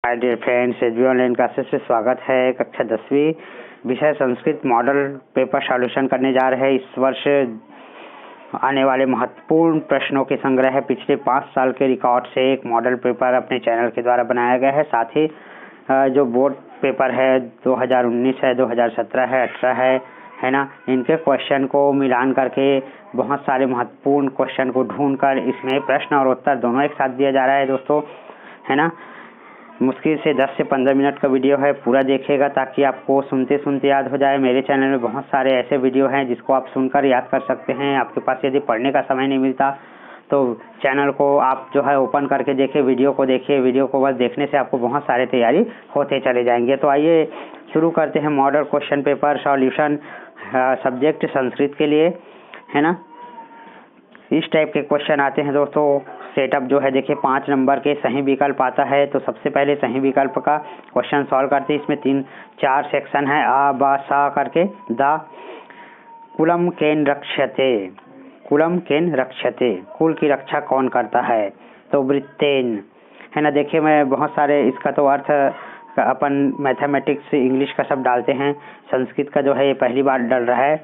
हाय dear friends, HB online classes से स्वागत है। कक्षा 10वीं विषय संस्कृत मॉडल पेपर सॉल्यूशन करने जा रहे हैं। इस वर्ष आने वाले महत्वपूर्ण प्रश्नों के संग्रह है। पिछले 5 साल के रिकॉर्ड से एक मॉडल पेपर अपने चैनल के द्वारा बनाया गया है। साथ ही जो बोर्ड पेपर है 2019 है, 2017 है, 18 है ना, इनके क्वेश्चन को मिलान करके बहुत सारे महत्वपूर्ण क्वेश्चन को ढूंढकर इसमें प्रश्न और उत्तर दोनों एक साथ दिया जा रहा है दोस्तों, है ना। मुश्किल से 10 से 15 मिनट का वीडियो है, पूरा देखिएगा ताकि आपको सुनते सुनते याद हो जाए। मेरे चैनल में बहुत सारे ऐसे वीडियो हैं जिसको आप सुनकर याद कर सकते हैं। आपके पास यदि पढ़ने का समय नहीं मिलता तो चैनल को आप जो है ओपन करके देखिए, वीडियो को देखिए। वीडियो को बस देखने से आपको बहुत सारे तैयारी होते चले जाएंगे। तो आइए शुरू करते हैं model question paper solution subject Sanskrit के लिए, है ना। इस टाइप के क्वेश्चन आते हैं दोस्तों। सेटअप जो है देखिए 5 नंबर के सही विकल्प आता है। तो सबसे पहले सही विकल्प का क्वेश्चन सॉल्व करते हैं। इसमें 3-4 सेक्शन है, आ बा सा करके। द कुलम केन रक्षते, कुलम केन रक्षते, कुल की रक्षा कौन करता है? तो वृत्तेन, है ना। देखिए मैं बहुत सारे इसका तो अर्थ अपन मैथमेटिक्स इंग्लिश का सब डालते हैं, संस्कृत का जो है ये पहली बार डल रहा है।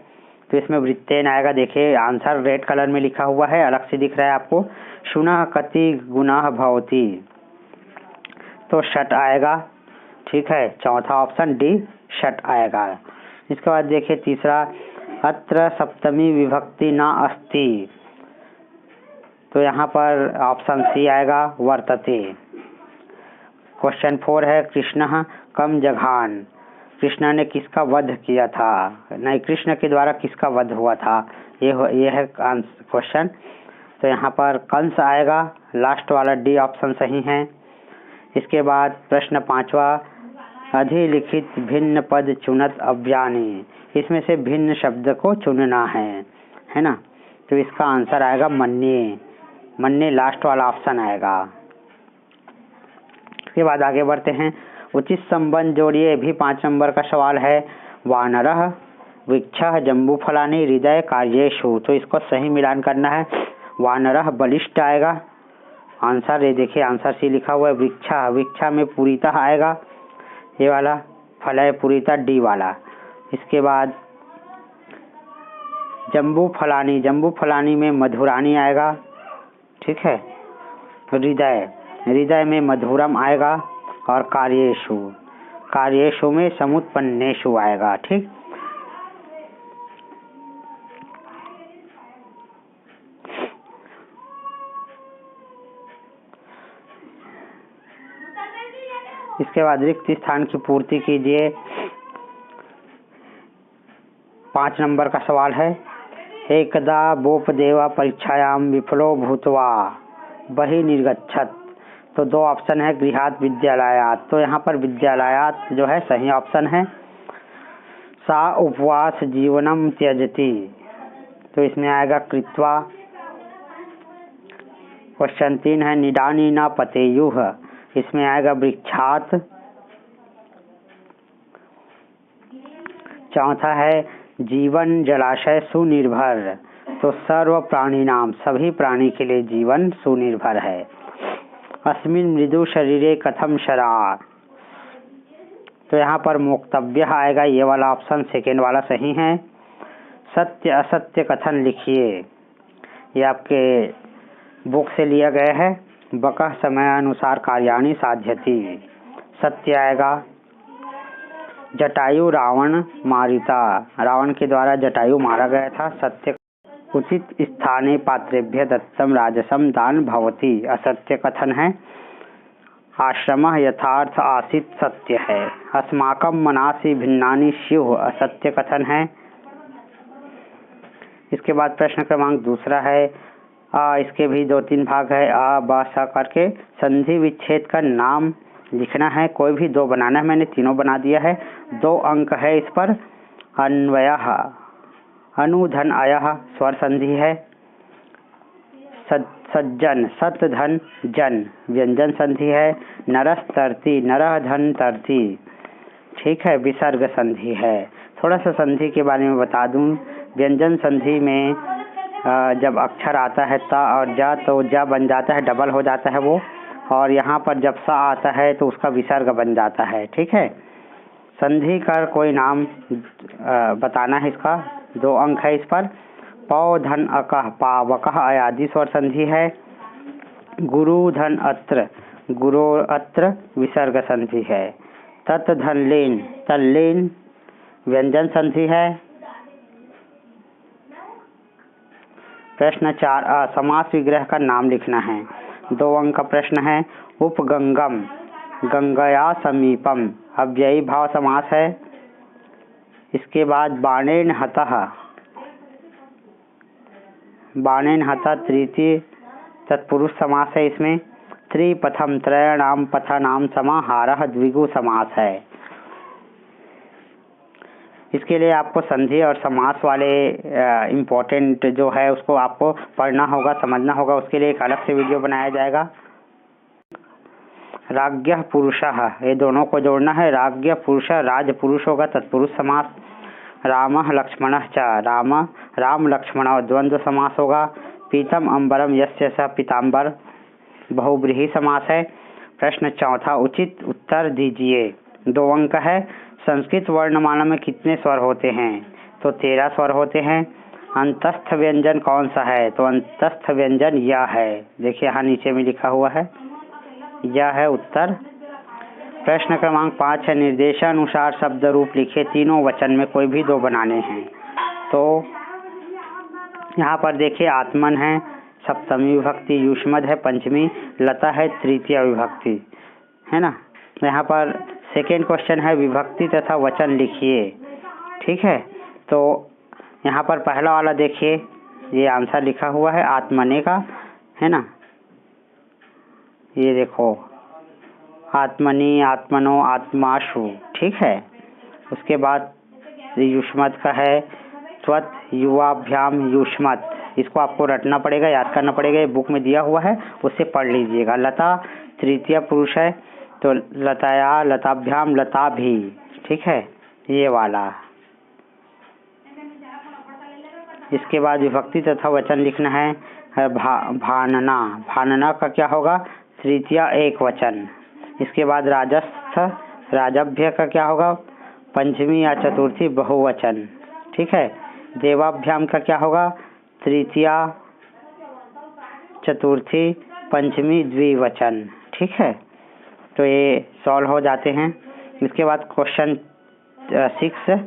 तो इसमें वृत्तेन आएगा। देखिए आंसर रेड कलर में लिखा हुआ है, अलग से दिख रहा है आपको। शुनः कति गुणाः भवति, तो षट आएगा, ठीक है। चौथा ऑप्शन डी षट आएगा। इसके बाद देखिए तीसरा, अत्र सप्तमी विभक्ति न अस्ति, तो यहाँ पर ऑप्शन सी आएगा, वर्तते। क्वेश्चन 4 है, कृष्णः कम जघान, कृष्ण ने किसका वध किया था? नहीं, कृष्ण के द्वारा किसका वध हुआ था, ये है क्वेश्चन। तो यहाँ पर कंस आएगा, लास्ट वाला डी ऑप्शन सही है। इसके बाद प्रश्न 5वां, अधिलिखित भिन्न पद चुनत अव्यानि, इसमें से भिन्न शब्द को चुनना है ना। तो इसका आंसर आएगा मन्ये, मन्ये लास्ट वाला ऑप्शन आएगा। इसके बाद आगे बढ़ते हैं, उचित संबंध जोड़िए, भी 5 नंबर का सवाल है। वानरः वृक्षः जम्बूफलानि हृदय कार्येषु, तो इसको सही मिलान करना है। वानरः बलिष्ठ आएगा, आंसर ये देखिए आंसर सी लिखा हुआ है। वृक्षा, वृक्षा में पुरीतः आएगा, ये वाला। फलय पुरीतः डी वाला। इसके बाद जम्बूफलानि, जम्बूफलानि में मधुरानी आएगा, ठीक है। हृदय, हृदय में मधुरम आएगा। और कार्येषु, कार्येषु में समुत्पन्नेषु आएगा, ठीक। इसके बाद रिक्त स्थान की पूर्ति कीजिए। 5 नंबर का सवाल है, एकदा वोपदेव परीक्षायाम विफलो भूत्वा बहि निर्गच्छत, तो 2 ऑप्शन है, गृहात् विद्यालयात्, तो यहाँ पर विद्यालयात् जो है सही ऑप्शन है। सा उपवास जीवनम त्यजति, तो इसमें आएगा कृत्वा। क्वेश्चन 3 है, निडानी न पतेयुः, इसमें आएगा वृक्षात्। चौथा है, जीवन जलाशय सुनिर्भर, तो सर्व प्राणी नाम, सभी प्राणी के लिए जीवन सुनिर्भर है। अस्मिन् मृदु शरीरे कथम शरार, तो यहाँ पर मोक्तव्य आएगा, ये वाला ऑप्शन सेकेंड वाला सही है। सत्य असत्य कथन लिखिए, ये आपके बुक से लिया गया है। बकः समयानुसार कार्याणि साध्यति, सत्य आएगा। जटायु रावण मारिता, रावण के द्वारा जटायु मारा गया था, सत्य। उचित स्थाने पात्रेभ्य दत्तम राजसम दान भवति, असत्य कथन है। आश्रमः यथार्थ आसीत्, सत्य है। अस्माकं मनासि भिन्नानि स्युः, असत्य कथन है। इसके बाद प्रश्न क्रमांक 2 है, इसके भी 2-3 भाग है। आ बा सा करके संधि विच्छेद का नाम लिखना है, कोई भी 2 बनाना है, मैंने तीनों बना दिया है। 2 अंक है इस पर। अन्वयः, अनुधन अयः स्वर संधि है। सज्जन, सत धन जन व्यंजन संधि है। नरस्तर्ति, नरः धन तर्ति, ठीक है, विसर्ग संधि है। थोड़ा सा संधि के बारे में बता दूं, व्यंजन संधि में जब अक्षर आता है ता और जा, तो जा बन जाता है, डबल हो जाता है वो, और यहाँ पर जब सा आता है तो उसका विसर्ग बन जाता है। ठीक है, संधि का कोई नाम बताना है। इसका 2 अंक है इस पर। पौ धन अकह पावकह आदि स्वर संधि है। गुरु धन अत्र गुरो अत्र विसर्ग संधि है। तत् धन लेन तल्लेन व्यंजन संधि है। प्रश्न 4 समास विग्रह का नाम लिखना है। 2 अंक का प्रश्न है। उपगंगम गंगया समीपम अव्ययी भाव समास है। इसके बाद बाणेन हतः तृतीय तत्पुरुष समास है। इसमें त्रिपथम त्रयाणाम पथानाम समाहारः द्विगु समास है। इसके लिए आपको संधि और समास वाले इम्पोर्टेंट जो है उसको आपको पढ़ना होगा, समझना होगा। उसके लिए एक अलग से वीडियो बनाया जाएगा। राज्ञः पुरुषः, ये दोनों को जोड़ना है। राज्ञः पुरुषः राजपुरुष होगा, तत्पुरुष समास। रामः लक्ष्मणः च राम लक्ष्मण द्वंद्व समास होगा। पीतम अंबरम यस्य सः पीताम्बर बहुब्रीहि समास है। प्रश्न 4 उचित उत्तर दीजिए। 2 अंक है। संस्कृत वर्णमाला में कितने स्वर होते हैं? तो 13 स्वर होते हैं। अंतस्थ व्यंजन कौन सा है? तो अंतस्थ व्यंजन यह है। देखिए यहाँ नीचे में लिखा हुआ है, यह है उत्तर। प्रश्न क्रमांक 5 है। निर्देशानुसार शब्द रूप लिखे, तीनों वचन में कोई भी 2 बनाने हैं। तो यहाँ पर देखिए आत्मन है सप्तमी विभक्ति, युष्मद है पंचमी, लता है तृतीय विभक्ति, है ना। यहाँ पर सेकेंड क्वेश्चन है विभक्ति तथा वचन लिखिए। ठीक है, तो यहाँ पर पहला वाला देखिए, ये आंसर लिखा हुआ है आत्मने का, है ना। ये देखो आत्मनि, आत्मनो, आत्माशु। ठीक है, उसके बाद युष्मत का है त्वत युवाभ्याम युष्मत। इसको आपको रटना पड़ेगा, याद करना पड़ेगा। ये बुक में दिया हुआ है, उससे पढ़ लीजिएगा। लता तृतीय पुरुष है, तो लताया लताभ्याम लता भी। ठीक है, ये वाला। इसके बाद विभक्ति तथा वचन लिखना है। भानना, भानना का क्या होगा? तृतीय एक वचन। इसके बाद राजस्थ, राजभ्य का क्या होगा? पंचमी या चतुर्थी बहुवचन। ठीक है, देवाभ्याम का क्या होगा? तृतीय चतुर्थी पंचमी द्विवचन। ठीक है, तो ये सॉल्व हो जाते हैं। इसके बाद क्वेश्चन 6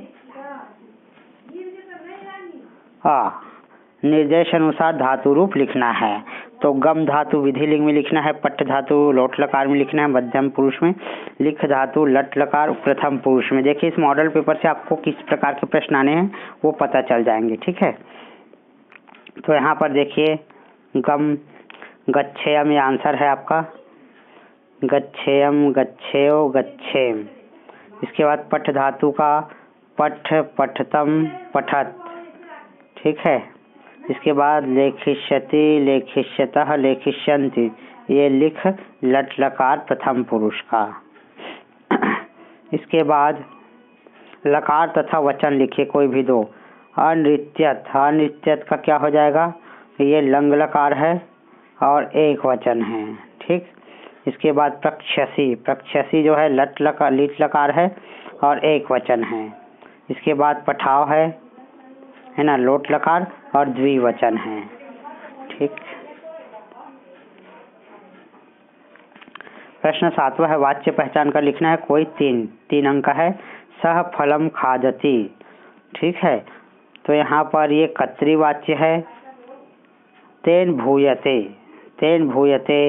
निर्देश अनुसार धातु रूप लिखना है। तो गम धातु विधिलिंग में लिखना है, पट्ट धातु लोट लकार में लिखना है मध्यम पुरुष में, लिख धातु लट लकार प्रथम पुरुष में। देखिए इस मॉडल पेपर से आपको किस प्रकार के प्रश्न आने हैं वो पता चल जाएंगे। ठीक है, तो यहाँ पर देखिए गम गच्छेयम, ये आंसर है आपका, गच्छेयम गच्छेयो गच्छेम। इसके बाद पठ धातु का पठ पठतम पठत। ठीक है, इसके बाद लेखिष्यति लेखिष्यतः लेखिष्यन्ति, ये लिख लट लकार प्रथम पुरुष का। इसके बाद लकार तथा वचन लिखिए कोई भी 2। अनृत्यत, अनृत्यत का क्या हो जाएगा? ये लंग लकार है और एक वचन है। ठीक, इसके बाद प्रक्षसी, प्रक्षसी जो है लट लकार लिट लकार है और एक वचन है। इसके बाद पठाव है ना, लोट लकार और द्विवचन है। ठीक, प्रश्न 7वां है वाच्य पहचान कर लिखना है कोई 3 अंक का है। सह फलम खादति। ठीक है, तो यहाँ पर ये कर्तृ वाच्य है। तेन भूयते, तेन भूयते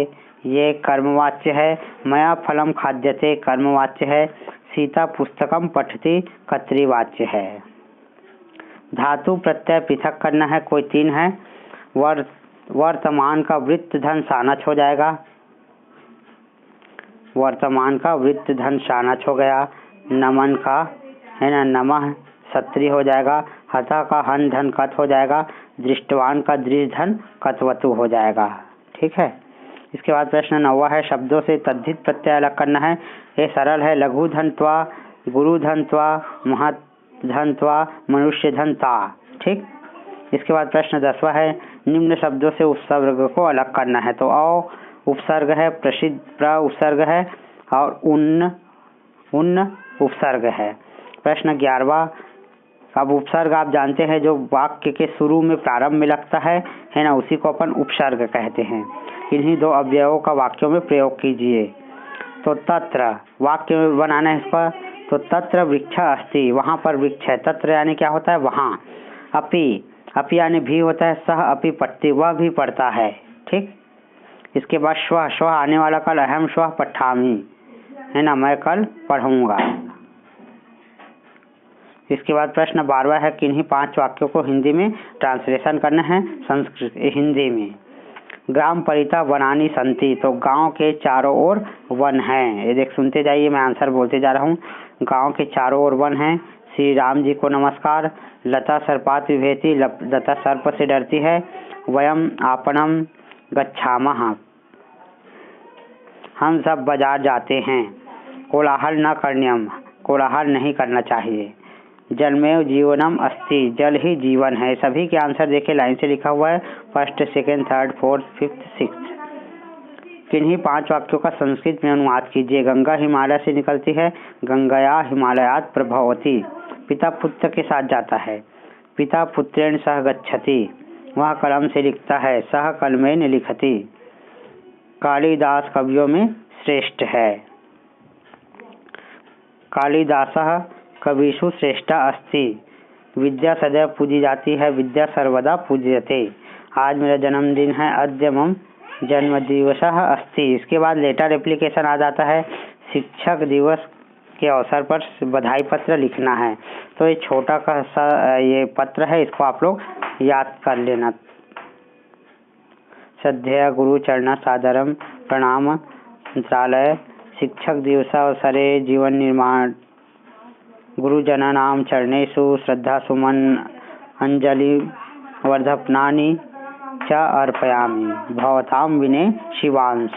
ये कर्मवाच्य है। मया फलम खाद्यते कर्मवाच्य है। सीता पुस्तकम पठति कर्तृवाच्य है। धातु प्रत्यय पृथक करना है, कोई 3 है। वर्तमान का वृत्त धन सानच हो जाएगा, वर्तमान का वृत्त धन सानच हो गया। नमन का है ना, नमः सत्री हो जाएगा। हता का हन धन कत हो जाएगा। दृष्टवान का दृष्ट धन कतवतु हो जाएगा। ठीक है, इसके बाद प्रश्न 9वां है शब्दों से तद्धित प्रत्यय अलग करना है। ये सरल है, लघु धनत्वा, गुरु धनत्वा, महत धनत्वा, मनुष्य धनता। ठीक, इसके बाद प्रश्न 10वां है निम्न शब्दों से उपसर्ग को अलग करना है। तो औ उपसर्ग है, प्रसिद्ध प्र उपसर्ग है और उन उपसर्ग है। प्रश्न 11वां। अब उपसर्ग आप जानते हैं जो वाक्य के शुरू में प्रारंभ में लगता है ना, उसी को अपन उपसर्ग कहते हैं। इन्हीं दो अवयवों का वाक्यों में प्रयोग कीजिए। तो तत्र वाक्य में बनाना है इसका, तो तत्र वृक्ष अस्ति, वहाँ पर वृक्ष है। तत्र यानी क्या होता है? वहाँ। अपि यानी भी होता है। सह अपि पठति, वह भी पढ़ता है। ठीक। इसके बाद श्वः आने वाला कल, अहम श्वः पठामि, है ना, मैं कल पढ़ूंगा। इसके बाद प्रश्न 12वां है, किन्हीं 5 वाक्यों को हिंदी में ट्रांसलेशन करना है संस्कृत हिंदी में। ग्राम परिता वनानि सन्ति, तो गांव के चारों ओर वन हैं। ये देख सुनते जाइए, मैं आंसर बोलते जा रहा हूँ। गांव के चारों ओर वन हैं। श्री राम जी को नमस्कार। लता सर्पात विभेति, लता सर्प से डरती है। वयम आपणम गच्छामः, हम सब बाजार जाते हैं। कोलाहल न करणीयम, कोलाहल नहीं करना चाहिए। जलमेव जीवनम अस्ति, जल ही जीवन है। सभी के आंसर देखे, लाइन से लिखा हुआ है, first, second, third, fourth, fifth, sixth. किन्हीं 5 वाक्यों का संस्कृत में अनुवाद कीजिए। गंगा हिमालय से निकलती है, गंगया हिमालयात् प्रभवति। पिता पुत्र के साथ जाता है, पिता पुत्रेण सह गच्छति, वह कलम से लिखता है, सह कलमेन लिखति। कालिदास कवियों में श्रेष्ठ है, कालिदासः कविषु श्रेष्ठा अस्ति। विद्या सदैव पूजी जाती है, विद्या सर्वदा पूज्यते। आज मेरा जन्मदिन है, अद्य मम जन्मदिवसः अस्ति। इसके बाद लेटर एप्लीकेशन आ जाता है। शिक्षक दिवस के अवसर पर बधाई पत्र लिखना है। तो ये छोटा का ये पत्र है, इसको आप लोग याद कर लेना। श्रद्धेय गुरु चरण सादरम प्रणाम मंत्रालय। शिक्षक दिवसावसरे जीवन निर्माण गुरुजनानां चरणेषु श्रद्धा सुमन अंजलि वर्धपनानि च अर्पयामि। भवतां विनय शिवांश।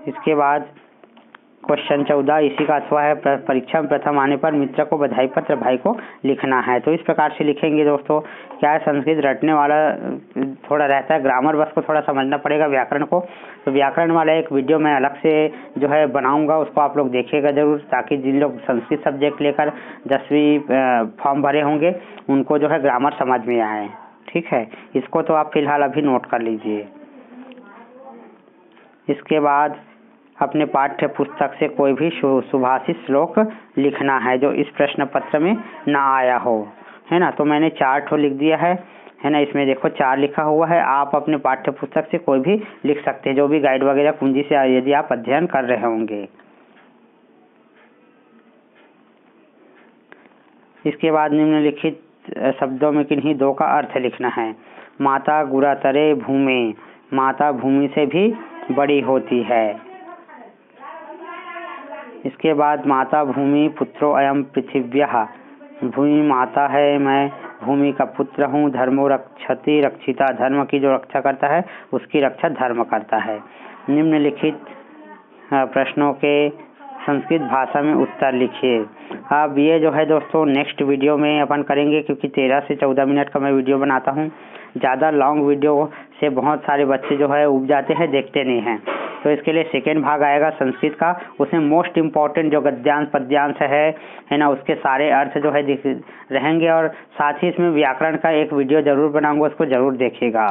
इसके बाद क्वेश्चन 14 इसी का अथवा है, परीक्षा में प्रथम आने पर मित्र को बधाई पत्र भाई को लिखना है। तो इस प्रकार से लिखेंगे दोस्तों। क्या है, संस्कृत रटने वाला थोड़ा रहता है, ग्रामर बस को थोड़ा समझना पड़ेगा, व्याकरण को। तो व्याकरण वाला एक वीडियो मैं अलग से जो है बनाऊंगा, उसको आप लोग देखिएगा ज़रूर, ताकि जिन लोग संस्कृत सब्जेक्ट लेकर 10वीं फॉर्म भरे होंगे उनको जो है ग्रामर समझ में आए। ठीक है, इसको तो आप फिलहाल अभी नोट कर लीजिए। इसके बाद अपने पाठ्य पुस्तक से कोई भी सुभाषित श्लोक लिखना है जो इस प्रश्न पत्र में ना आया हो, है ना। तो मैंने 4 ठो लिख दिया है ना। इसमें देखो 4 लिखा हुआ है। आप अपने पाठ्य पुस्तक से कोई भी लिख सकते हैं, जो भी गाइड वगैरह कुंजी से यदि आप अध्ययन कर रहे होंगे। इसके बाद निम्नलिखित शब्दों में किन्हीं 2 का अर्थ लिखना है। माता गुरातरे भूमि, माता भूमि से भी बड़ी होती है। इसके बाद माता भूमि पुत्रो अयम पृथिव्यः, भूमि माता है, मैं भूमि का पुत्र हूँ। धर्मो रक्षति रक्षिता, धर्म की जो रक्षा करता है उसकी रक्षा धर्म करता है। निम्नलिखित प्रश्नों के संस्कृत भाषा में उत्तर लिखिए। अब ये जो है दोस्तों नेक्स्ट वीडियो में अपन करेंगे, क्योंकि 13 से 14 मिनट का मैं वीडियो बनाता हूँ। ज़्यादा लॉन्ग वीडियो से बहुत सारे बच्चे जो है उब जाते हैं, देखते नहीं हैं। तो इसके लिए सेकेंड भाग आएगा संस्कृत का, उसमें मोस्ट इम्पॉर्टेंट जो गद्यांश पद्यांश है ना, उसके सारे अर्थ जो है रहेंगे। और साथ ही इसमें व्याकरण का एक वीडियो ज़रूर बनाऊंगा, उसको ज़रूर देखिएगा।